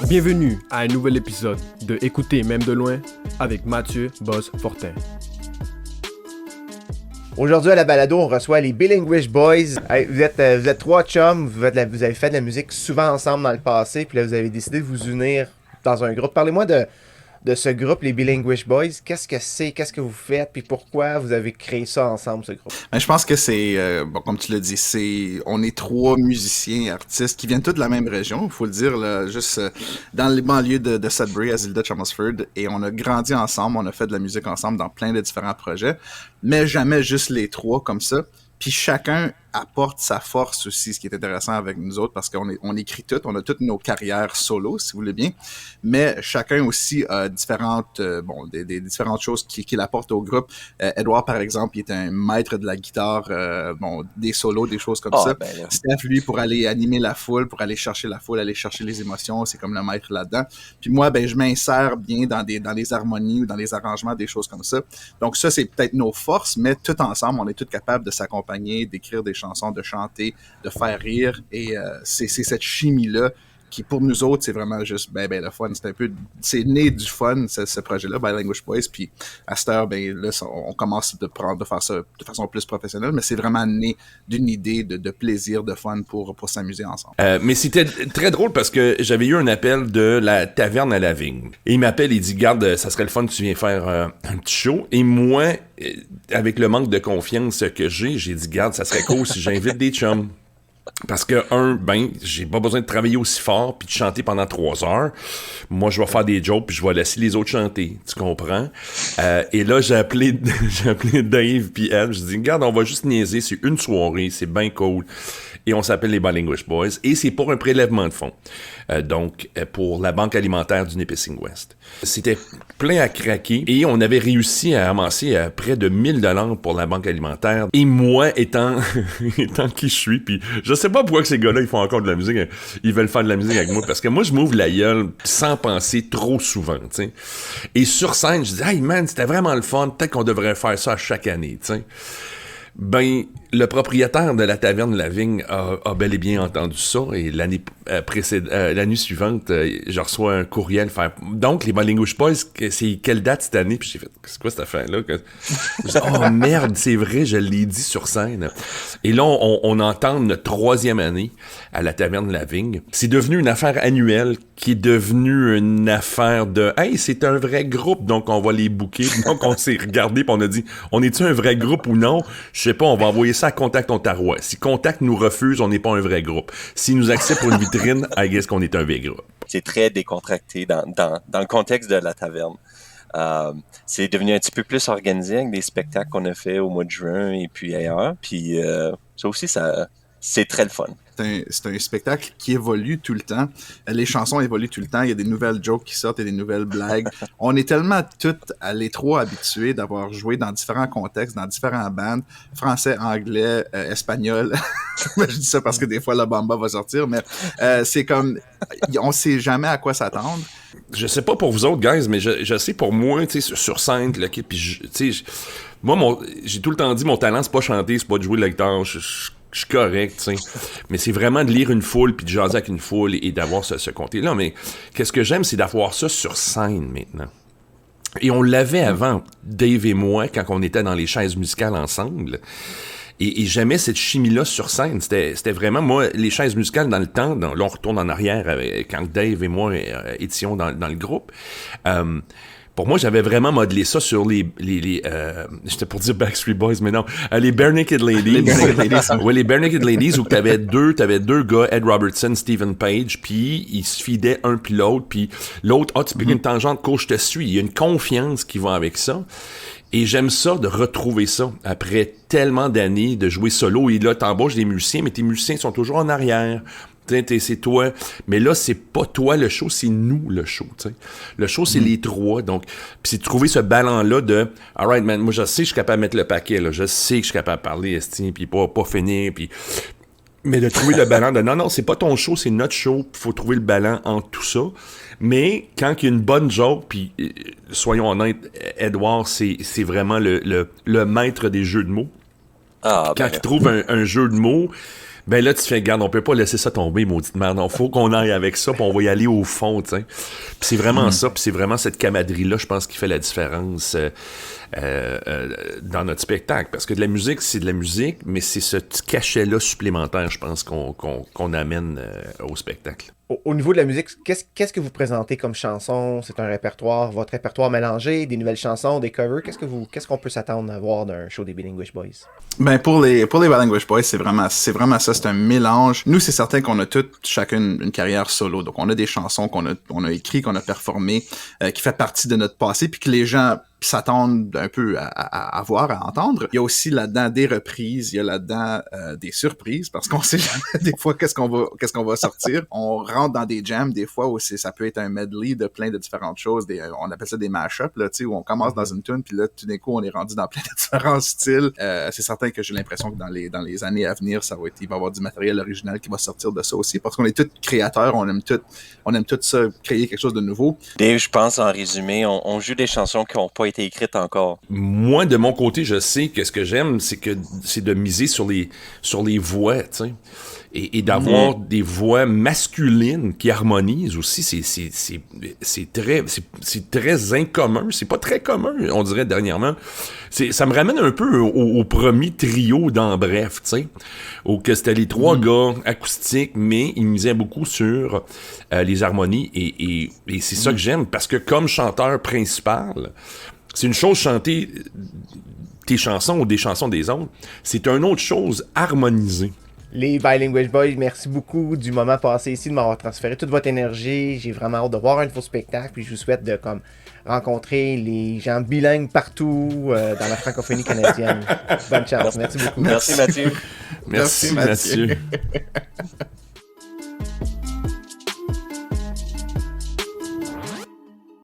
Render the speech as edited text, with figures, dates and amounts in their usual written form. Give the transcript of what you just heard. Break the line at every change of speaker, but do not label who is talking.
Bienvenue à un nouvel épisode de Écouter même de loin avec Mathieu Boss Fortin.
Aujourd'hui à la balado, on reçoit les Bilinguish Boys. Hey, vous êtes trois chums, vous avez fait de la musique souvent ensemble dans le passé, puis là vous avez décidé de vous unir dans un groupe. Parlez-moi de ce groupe, les Bilinguish Boys. Qu'est-ce que c'est, qu'est-ce que vous faites, puis pourquoi vous avez créé ça ensemble, ce groupe?
Je pense que c'est, comme tu l'as dit, on est trois musiciens, artistes qui viennent tous de la même région, il faut le dire, là, juste dans les banlieues de Sudbury, à Zilda, Chelmsford, et on a grandi ensemble, on a fait de la musique ensemble dans plein de différents projets, mais jamais juste les trois comme ça. Puis chacun apporte sa force aussi, ce qui est intéressant avec nous autres, parce qu'on écrit tout, on a toutes nos carrières solo, si vous voulez bien, mais chacun aussi a différentes, des différentes choses qu'il apporte au groupe. Edouard, par exemple, il est un maître de la guitare, des solos, des choses comme ça. Steph, lui, pour aller animer la foule, pour aller chercher la foule, aller chercher les émotions, c'est comme le maître là-dedans. Puis moi, je m'insère bien dans les harmonies ou dans les arrangements, des choses comme ça. Donc ça, c'est peut-être nos forces, mais tout ensemble, on est tous capables de s'accompagner, d'écrire des chansons, de chanter, de faire rire, et c'est cette chimie-là qui, pour nous autres, c'est vraiment juste le fun. C'est né du fun, ce projet-là, Bilinguish Boys, puis à cette heure, là, on commence de faire ça de façon plus professionnelle, mais c'est vraiment né d'une idée de plaisir, de fun pour s'amuser ensemble.
Mais c'était très drôle parce que j'avais eu un appel de la taverne à la vigne. Et il m'appelle, il dit, garde, ça serait le fun que tu viens faire un petit show. Et moi, avec le manque de confiance que j'ai dit, garde, ça serait cool si j'invite des chums. Parce que, j'ai pas besoin de travailler aussi fort puis de chanter pendant 3 heures. Moi, je vais faire des jokes puis je vais laisser les autres chanter. Tu comprends? Et là, j'ai appelé Dave puis elle. Je dis, regarde, on va juste niaiser. C'est une soirée. C'est bien cool. Et on s'appelle les Bilinguish Boys. Et c'est pour un prélèvement de fonds. Donc, pour la Banque alimentaire du Nipissing-West. C'était plein à craquer. Et on avait réussi à amasser près de 1 000 $ pour la Banque alimentaire. Et moi, étant qui je suis, puis je sais pas pourquoi que ces gars-là, ils font encore de la musique. Ils veulent faire de la musique avec moi. Parce que moi, je m'ouvre la gueule sans penser trop souvent, tu sais. Et sur scène, je dis, hey man, c'était vraiment le fun. Peut-être qu'on devrait faire ça chaque année, tu sais. Le propriétaire de la taverne de la Vigne a bel et bien entendu ça, et l'année suivante, je reçois un courriel donc les Bilinguish Boys, c'est quelle date cette année? Puis j'ai fait, c'est quoi cette affaire-là? Oh merde, c'est vrai, je l'ai dit sur scène. Et là, on entend notre 3e année à la taverne de la Vigne. C'est devenu une affaire annuelle qui est devenue une affaire de hey, c'est un vrai groupe, donc on va les booker. Donc on s'est regardé, puis on a dit, on est-tu un vrai groupe ou non? Je sais pas, on va envoyer ça à Contact Ontario. Si Contact nous refuse, on n'est pas un vrai groupe. S'ils nous acceptent pour une vitrine, I guess qu'on est un vrai groupe.
C'est très décontracté dans le contexte de la taverne. C'est devenu un petit peu plus organisé avec des spectacles qu'on a fait au mois de juin et puis ailleurs. Puis ça aussi, c'est très le fun.
C'est un spectacle qui évolue tout le temps. Les chansons évoluent tout le temps. Il y a des nouvelles jokes qui sortent et des nouvelles blagues. On est tellement toutes, les trois, habitués d'avoir joué dans différents contextes, dans différents bands, français, anglais, espagnol. Je dis ça parce que des fois, la bamba va sortir, mais c'est comme... On sait jamais à quoi s'attendre.
Je sais pas pour vous autres, guys, mais je sais pour moi, tu sais, sur scène, là, puis tu sais, moi, j'ai tout le temps dit, mon talent, c'est pas chanter, c'est pas de jouer de la guitare, je suis correct, tu sais. Mais c'est vraiment de lire une foule, puis de jaser avec une foule et d'avoir ce côté-là. Mais qu'est-ce que j'aime, c'est d'avoir ça sur scène maintenant. Et on l'avait avant, Dave et moi, quand on était dans les chaises musicales ensemble. Et j'aimais cette chimie-là sur scène. C'était vraiment, moi, les chaises musicales dans le temps, là, on retourne en arrière quand Dave et moi étions dans le groupe. Pour moi, j'avais vraiment modelé ça sur j'étais pour dire Backstreet Boys, mais non, les Bare Naked Ladies. Les Bare Naked Ladies. Ouais, les Bare Naked Ladies, où t'avais deux gars, Ed Robertson, Stephen Page, puis ils se fidaient un puis l'autre, puis l'autre, tu piques une tangente, coach, je te suis. Il y a une confiance qui va avec ça. Et j'aime ça, de retrouver ça, après tellement d'années de jouer solo. Et là, t'embauches des musiciens, mais tes musiciens sont toujours en arrière. C'est toi. Mais là, c'est pas toi le show, c'est nous le show. T'sais. Le show, c'est les trois. Donc, puis c'est de trouver ce ballon-là de « Alright, man, moi, je sais que je suis capable de mettre le paquet. Là. Je sais que je suis capable de parler, esti, puis pas finir. Puis... » Mais de trouver le ballon de « Non, c'est pas ton show, c'est notre show. Il faut trouver le ballon entre tout ça. » Mais quand il y a une bonne joke, puis soyons honnêtes, Edouard, c'est vraiment le maître des jeux de mots. Quand il trouve un jeu de mots, Ben là, tu fais, regarde, on peut pas laisser ça tomber, maudite merde. Il faut qu'on aille avec ça, puis on va y aller au fond, tu sais. Puis c'est vraiment ça, puis c'est vraiment cette camaraderie-là, je pense, qui fait la différence dans notre spectacle. Parce que de la musique, c'est de la musique, mais c'est ce petit cachet-là supplémentaire, je pense, qu'on amène au spectacle.
Au niveau de la musique, qu'est-ce que vous présentez comme chanson? C'est un répertoire, votre répertoire mélangé, des nouvelles chansons, des covers? Qu'est-ce qu'on peut s'attendre à voir d'un show des Bilinguish Boys?
Ben pour les Bilinguish Boys, c'est vraiment ça, c'est un mélange. Nous, c'est certain qu'on a chacun une carrière solo, donc on a des chansons qu'on a écrites, qu'on a performées, qui fait partie de notre passé, puis que les gens s'attendent un peu à voir, à entendre. Il y a aussi là-dedans des reprises, il y a là-dedans des surprises, parce qu'on sait jamais des fois qu'est-ce qu'on va sortir. On rentre dans des jams des fois où ça peut être un medley de plein de différentes choses, on appelle ça des mash-ups, là, tu sais, où on commence dans une tune, puis là, tout d'un coup, on est rendu dans plein de différents styles. C'est certain que j'ai l'impression que dans les années à venir, il va y avoir du matériel original qui va sortir de ça aussi, parce qu'on est tous créateurs, on aime tout ça, créer quelque chose de nouveau.
Dave, je pense, en résumé, on joue des chansons qui n'ont pas été écrites encore.
Moi, de mon côté, je sais que ce que j'aime, c'est de miser sur les voix, tu sais. Et d'avoir des voix masculines qui harmonisent aussi, c'est très incommun. C'est pas très commun, on dirait, dernièrement. Ça me ramène un peu au premier trio dans Bref, tu sais, où que c'était les trois gars acoustiques, mais ils misaient beaucoup sur les harmonies, et c'est ça que j'aime, parce que comme chanteur principal, c'est une chose chanter tes chansons ou des chansons des autres, c'est une autre chose harmoniser.
Les Bilinguish Boys, merci beaucoup du moment passé ici, de m'avoir transféré toute votre énergie. J'ai vraiment hâte de voir un nouveau spectacle, puis je vous souhaite de rencontrer les gens bilingues partout dans la francophonie canadienne. Bonne chance, merci beaucoup.
Merci Mathieu.
Merci Mathieu.